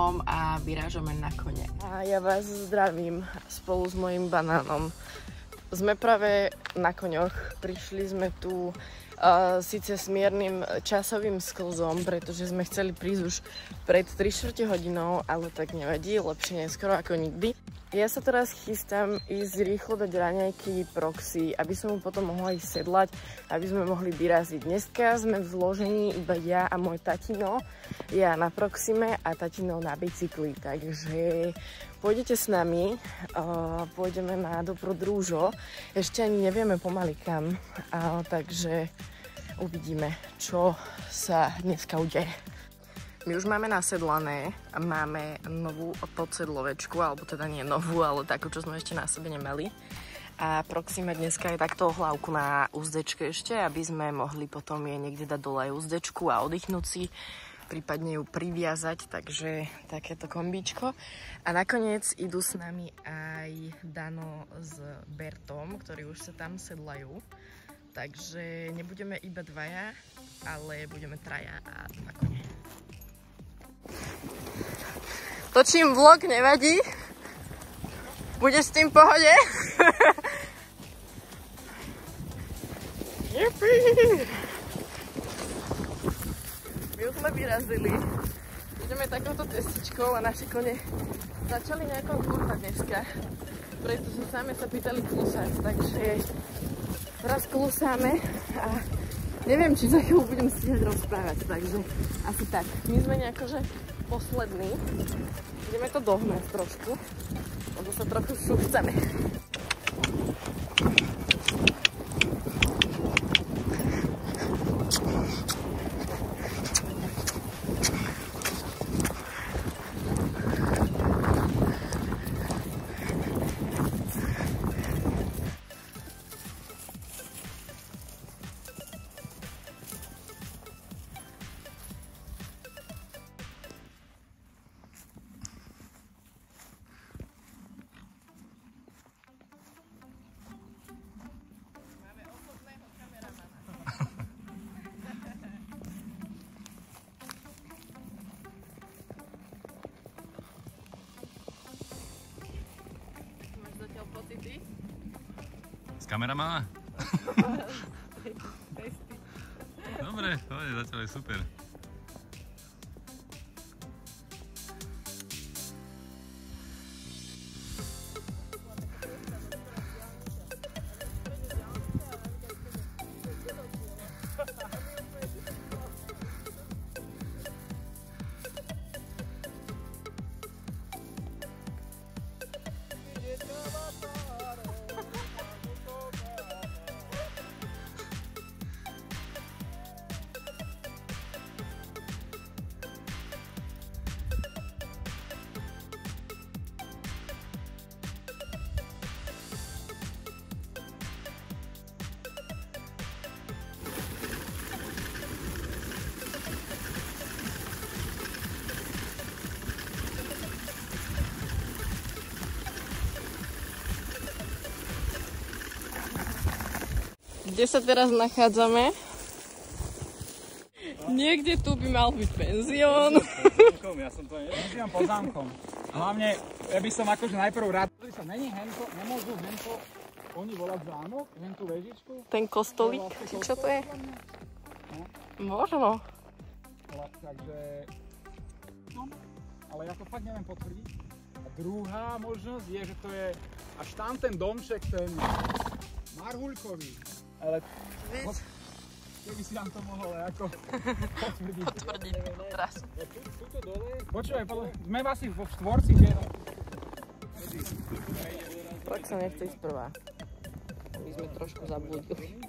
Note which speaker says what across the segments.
Speaker 1: Filipom a vyrážame na kone.
Speaker 2: A ja vás zdravím spolu s mojím banánom. Sme práve na koňoch, prišli sme tu síce s miernym časovým sklzom, pretože sme chceli prísť už pred 3/4 hodinou, ale tak nevadí, lepšie neskoro ako nikdy. Ja sa teraz chystám ísť rýchlo dať raňajky Proxy, aby som mu potom mohla ísť sedlať, aby sme mohli vyraziť. Dneska sme v zložení iba ja a môj tatino, ja na Proxime a tatino na bicykli, takže pôjdete s nami, pôjdeme na Dobrodružo, ešte ani nevieme pomaly kam, takže uvidíme, čo sa dneska udeje. My už máme nasedlané, máme novú podsedlovečku, alebo teda nie novú, ale takú, čo sme ešte na sebe nemali. A Proxima dneska je takto hlavku na uzdečke ešte, aby sme mohli potom jej niekde dať dole uzdečku a oddychnúť si, prípadne ju priviazať, takže takéto kombíčko. A nakoniec idú s nami aj Dano s Bertom, ktorí už sa tam sedlajú. Takže nebudeme iba dvaja, ale budeme traja a na kone. Točím vlog, nevadí? Budeš s tým v pohode? My už sme vyrazili. Ideme takouto cestičkou a naše kone začali nejako kúpať dneska. Pretože same sa pýtali klusať, takže teraz klusáme a neviem, či za chvíľu budem stíhať rozprávať, takže asi tak. My sme nejako, že poslední. Ideme to dohnať trošku, lebo sa trochu šuchceme.
Speaker 3: Kameramana? Dobre, zatiaľ je super.
Speaker 2: Kde sa teraz nachádzame? Niekde tu by mal byť penzión.
Speaker 4: Ja som to nevyzývam pod zámkom. Hlavne, ja by som akože najprv rád, že sa není hento, nemôžu hento oni volať zámok, hentú vežičku.
Speaker 2: Ten kostolík, či čo to je? Možno.
Speaker 4: Takže, no, ale ja to fakt neviem potvrdiť. A druhá možnosť je, že to je až tam ten domček, ten Marhuľkový. Ale keby si nám to mohol ako potvrdiť.
Speaker 2: Teraz.
Speaker 4: Tuto dole. Počúvaj, sme asi vo štvorci, že?
Speaker 2: Tak sa nechce ísť prvá. My sme trošku zablúdili.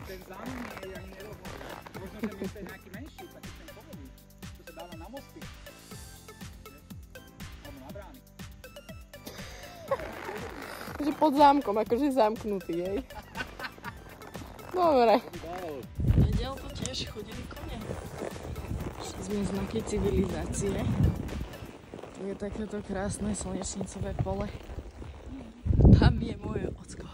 Speaker 4: Ten zámok je ani nerovno. Možno, že je nejaký menší, taký ten povodný, čo sa dáva na mosty. Alebo na brány.
Speaker 2: Takže pod zámkom, akože zamknutý, jej. Dobre. Nediaľ to tiež chodili kone. Sme znaky civilizácie. Tu je takéto krásne slnečnicové pole.
Speaker 1: Tam je moje ocko.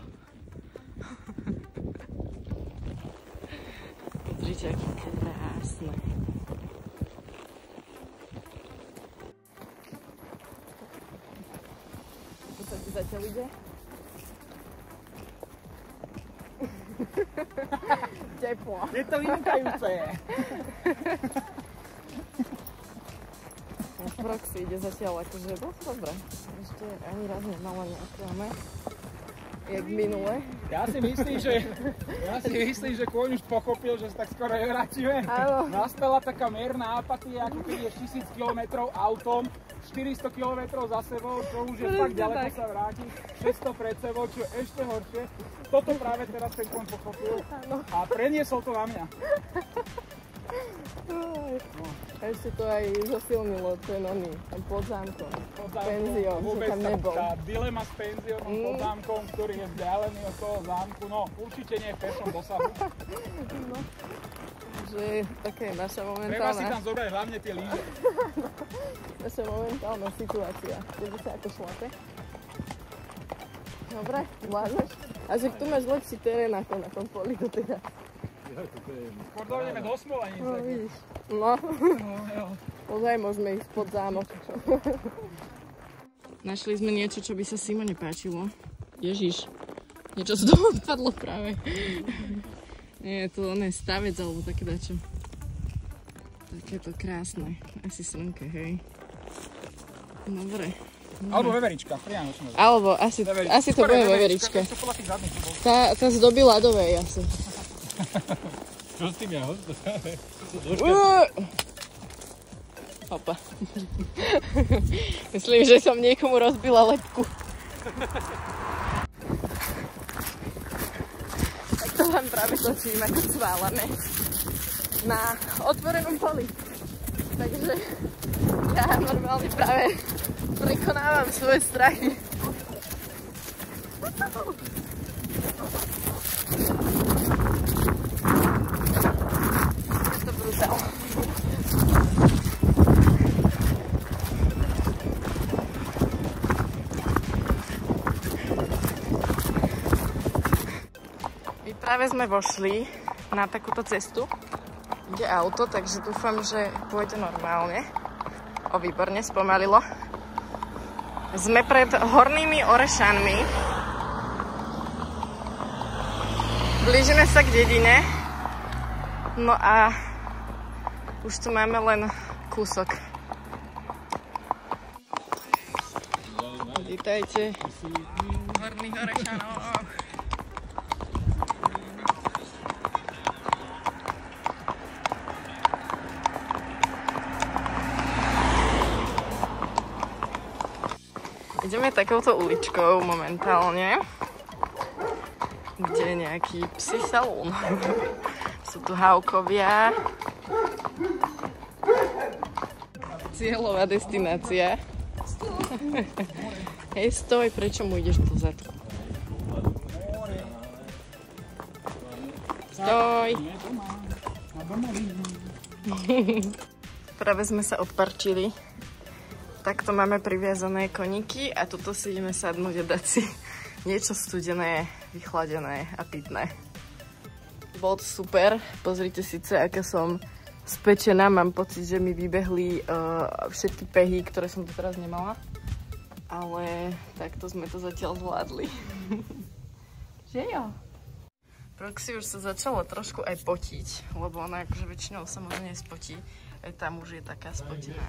Speaker 2: Pozrite, aké krásne. Čo sa ti zatiaľ ide? Teplo.
Speaker 4: Je to vynikajúce.
Speaker 2: Proxy ide zatiaľ akože dosť dobre. Ešte ani raz nemala neoklame. Jak minule.
Speaker 4: Ja si myslím, že kôň už pochopil, že sa tak skoro nevrátime.
Speaker 2: Áno.
Speaker 4: Nastala taká mierna apatia, ako keď ješ 1000 km autom, 400 km za sebou, čo už je fakt ďaleko sa vráti, 600 pred sebou, čo je ešte horšie. Toto práve teraz ten kôň pochopil a preniesol to na mňa.
Speaker 2: A ešte to aj zosilnilo ten oný, tam pod zámkom. Penzión, že tam nebol.
Speaker 4: Tá dilema s penziónom pod zámkom, ktorý je vzdialený od toho zámku, no určite nie je v pešom dosahu.
Speaker 2: No, že také je naša
Speaker 4: Treba si
Speaker 2: momentálna...
Speaker 4: tam zobrať hlavne tie lyže.
Speaker 2: Naša momentálna situácia. Tebe sa ako šlape? Dobre, vládneš? A že tu máš lepší terén ako na tom poli doteraz.
Speaker 4: Skôr dojdeme do Smolaníc.
Speaker 2: No vidíš. No. Ozaj môžeme ísť pod zámok. Našli sme niečo, čo by sa Simone páčilo. Ježiš, niečo z toho odpadlo práve. Nie, to on je stavec alebo také dačo. Takéto krásne. Asi slnke, hej. Dobre.
Speaker 4: Alebo veverička, priamo.
Speaker 2: Alebo asi to bude veverička. Tá zdobí ľadové asi.
Speaker 3: Čo s tým ja?
Speaker 2: Opa. Myslím, že som niekomu rozbila lebku. Tak to len práve točím, ako sválame na otvorenom poli. Takže ja normálne práve prekonávam svoje strachy. Je to brutál. My práve sme vošli na takúto cestu. Ide auto, takže dúfam, že pôjde normálne. O, výborne, spomalilo. Sme pred Hornými Orešanmi. Blížime sa k dedine. No a už tu máme len kúsok. Vítajte v Horných Orešanoch. Ideme takouto uličkou momentálne, kde je nejaký psí salón. Sú tu hávkovia. Cieľová destinácia. Hej, stoj, prečo mu ideš do zadku? Stoj! Práve sme sa odparčili. Takto máme priviazané koníky a tuto si ideme sadnúť a dať si niečo studené, vychladené a pitné. Bolo to super, pozrite síce, aká som spečená, mám pocit, že mi vybehli všetky pehy, ktoré som tu teraz nemala. Ale takto sme to zatiaľ zvládli. Že jo? Proxy už sa začalo trošku aj potiť, lebo ona akože väčšinou sa možno nespotí. Aj tam už je taká spotená.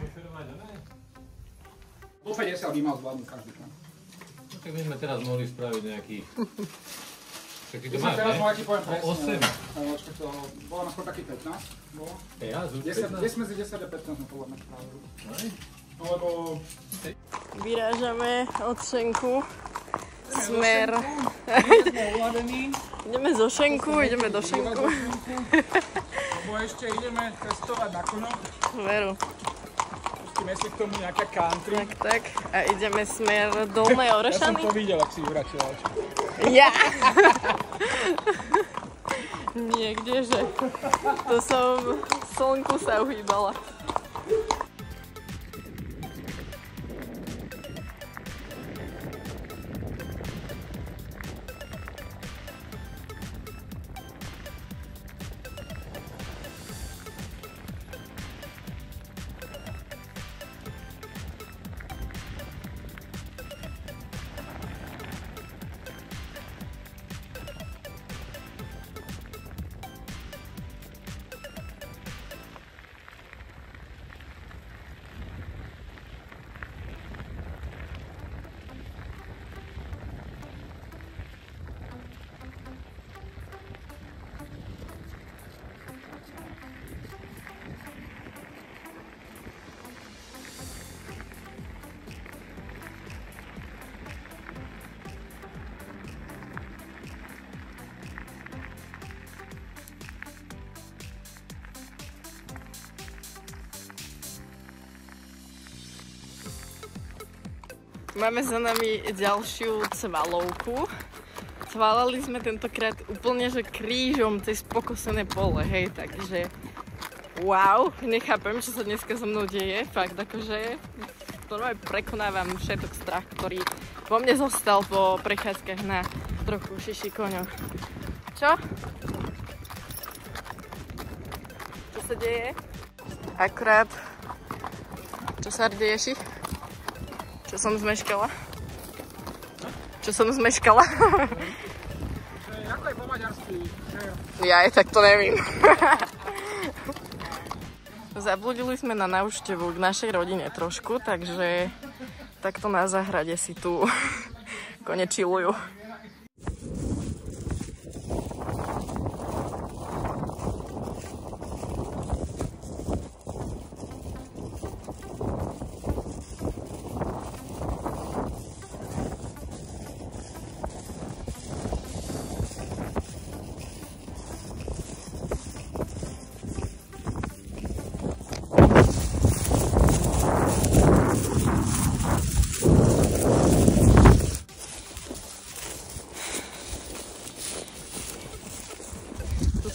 Speaker 4: Do 50 by mal zvládnuť každý.
Speaker 3: No tak my sme teraz mohli spraviť nejaký... Však ty to
Speaker 4: My sme
Speaker 3: máš,
Speaker 4: teraz
Speaker 3: ne?
Speaker 4: mohli ti poviem presne.
Speaker 3: 8.
Speaker 4: To bolo na skôr taký 15. Bolo.
Speaker 3: Ja, z
Speaker 4: 10 medzi 10 a 15 sme podľa mňa spravili. No lebo...
Speaker 2: Vyrážame od Šenku. Smer. Ideme zo Šenku, ideme do Šenku.
Speaker 4: Lebo ešte ideme testovať na koňoch.
Speaker 2: Veru.
Speaker 4: Pustíme si k tomu nejaká country.
Speaker 2: Tak. A ideme smer Dolnej
Speaker 4: Ja som
Speaker 2: Orešany.
Speaker 4: to videl, ak si vyvračila oči.
Speaker 2: Ja! Nie, kdeže. To som slnku sa uhýbala. Máme za nami ďalšiu cvalovku. Cvalali sme tentokrát úplne, že krížom cez pokosené pole, hej, takže wow, nechápem, čo sa dneska so mnou deje, fakt, akože normálne prekonávam všetok strach, ktorý vo mne zostal po prechádzkach na trochu šiši koňoch. Čo? Čo sa deje? Akurát, čo sa deje, ši? Čo som zmeškala? Čo som zmeškala?
Speaker 4: Ako je po maďarsky?
Speaker 2: Ja aj tak to neviem. Zabludili sme na návštevu k našej rodine trošku, takže takto na záhrade si tu kone chillujú.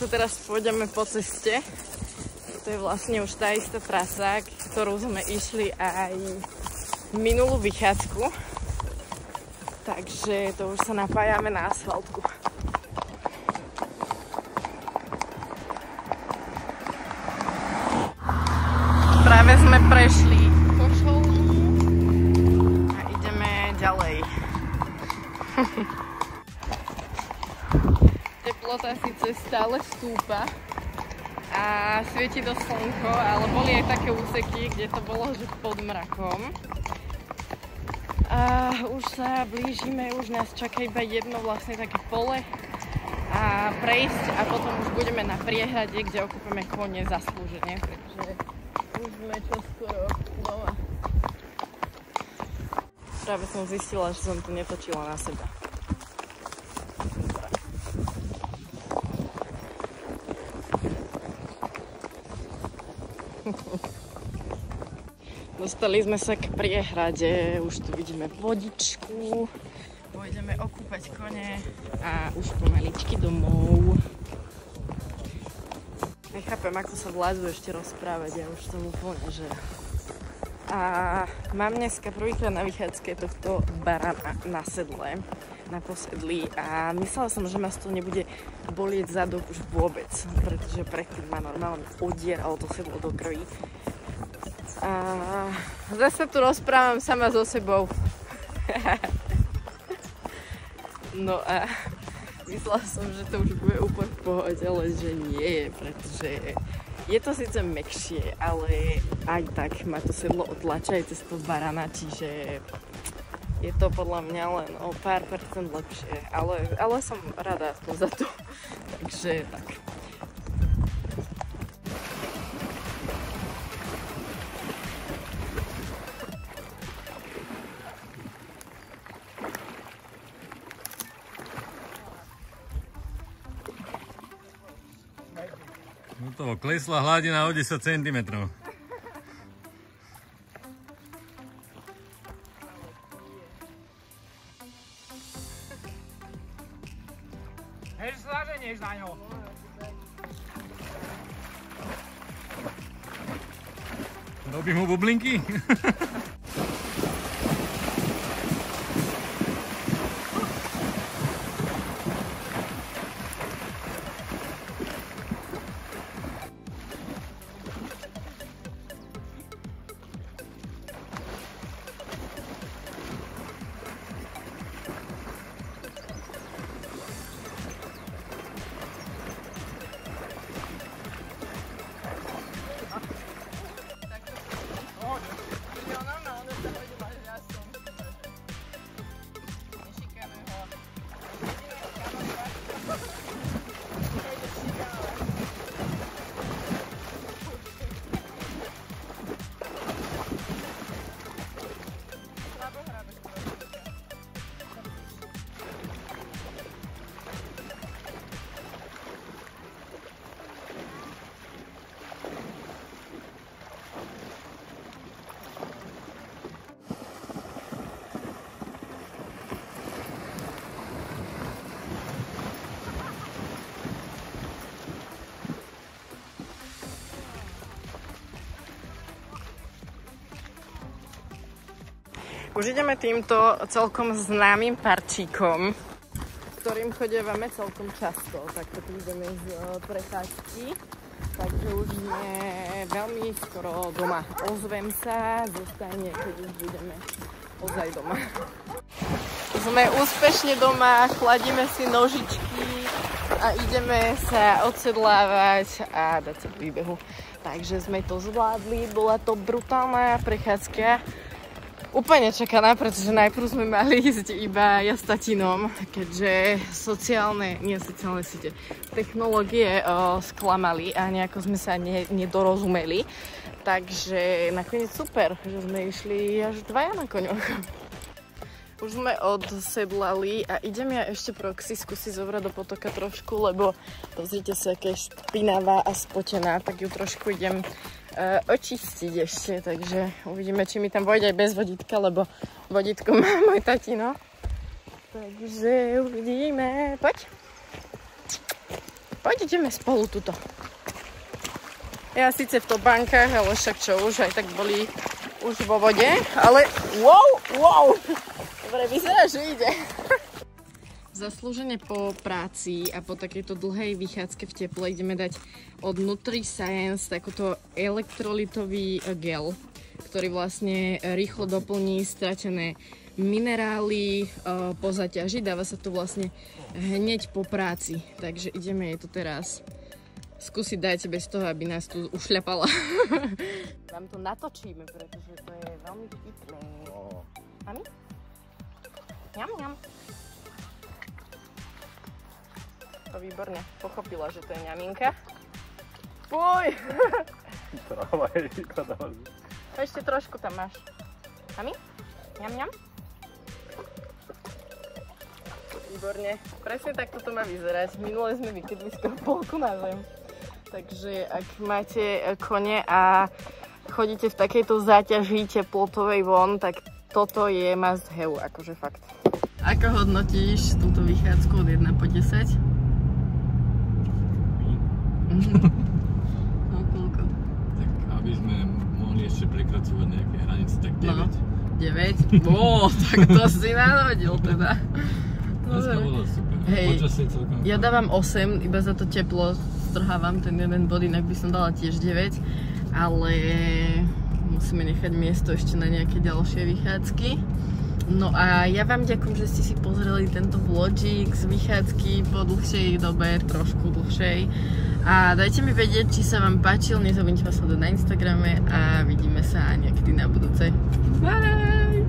Speaker 2: Teraz pôjdeme po ceste. To je vlastne už tá istá trasa, ktorú sme išli aj minulú vychádzku. Takže to už sa napájame na asfaltku. Práve sme prešli košovú a ideme ďalej. Teplota síce stále stúpa a svieti do slnko, ale boli aj také úseky, kde to bolo že pod mrakom. A už sa blížime, už nás čaká iba jedno vlastne také pole a prejsť a potom už budeme na priehrade, kde okúpeme kone zaslúžene, takže už sme čoskoro doma. Práve som zistila, že som tu netočila na seba. Dostali sme sa k priehrade, už tu vidíme vodičku, pôjdeme okúpať kone a už pomaličky domov. Nechápem, ako sa vládzu ešte rozprávať, ja už som úplne, že... A mám dneska prvýkrát na vychádzke tohto barana na sedle, na posedlí a myslela som, že ma z toho nebude bolieť zadok už vôbec, pretože predtým ma normálne odieralo to sedlo do krvi. A zase tu rozprávam sama so sebou. No a myslela som, že to už bude úplne v pohode, ale že nie, pretože je to síce mäkšie, ale aj tak ma to sedlo otlača aj cez toho barana, čiže je to podľa mňa len o pár percent lepšie, ale som rada aspoň za to, takže tak.
Speaker 3: No to klesla hladina o 10 cm.
Speaker 4: Hej, slaženieš na ňo.
Speaker 3: Robím mu bublinky?
Speaker 2: Už ideme týmto celkom známym parčíkom, ktorým chodievame celkom často. Takto ideme z prechádzky, takže už sme veľmi skoro doma. Ozvem sa, zostane, keď už budeme ozaj doma. Sme úspešne doma, chladíme si nožičky a ideme sa odsedlávať a dať sa k výbehu. Takže sme to zvládli, bola to brutálna prechádzka. Úplne čakaná, pretože najprv sme mali ísť iba ja s tatinom, keďže sociálne siete, technológie sklamali a nejako sme sa nedorozumeli. Takže nakoniec super, že sme išli až dvaja na koňoch. Už sme odsedlali a idem ja ešte Proxy skúsiť zobrať do potoka trošku, lebo pozrite sa, aká je špinavá a spotená, tak ju trošku idem očistiť ešte, takže uvidíme, či mi tam vojde aj bez vodítka, lebo vodítko má môj tatino. Takže uvidíme. Poď. Poď, ideme spolu tuto. Ja síce v topánkach, ale však čo už, aj tak boli už vo vode, ale wow! Dobre, vyzerá, že ide. Zaslúžene po práci a po takejto dlhej vychádzke v teple ideme dať od NutriScience takúto elektrolitový gel, ktorý vlastne rýchlo doplní stratené minerály po zaťaži. Dáva sa to vlastne hneď po práci, takže ideme jej to teraz skúsiť dať bez toho, aby nás tu ušľapala. Vám to natočíme, pretože to je veľmi vtipné. Mami? Ňam. To výborne pochopila, že to je ňaminka. Fuj! Ešte trošku tam máš. Mami? Ňam. Výborne. Presne takto to má vyzerať. Minule sme vykydli skoro polku na zem. Takže ak máte kone a chodíte v takejto záťaži teplotovej von, tak toto je must have, akože fakt. Ako hodnotíš túto vychádzku od 1 po 10? No koľko?
Speaker 3: Tak aby sme mohli ešte prekracovať nejaké hranice, tak 9.
Speaker 2: No, 9? Tak to si nahodil teda.
Speaker 3: Dneska bolo super.
Speaker 2: Hej,
Speaker 3: počasie celkom.
Speaker 2: Ja dávam 8, iba za to teplo strhávam ten jeden bod, inak by som dala tiež 9. Ale musíme nechať miesto ešte na nejaké ďalšie vychádzky. No a ja vám ďakujem, že ste si pozreli tento vlogík z vychádzky po dlhšej dobe, trošku dlhšej. A dajte mi vedieť, či sa vám páčil, nezabudnite ma sledovať na Instagrame a vidíme sa niekedy na budúce. Bye!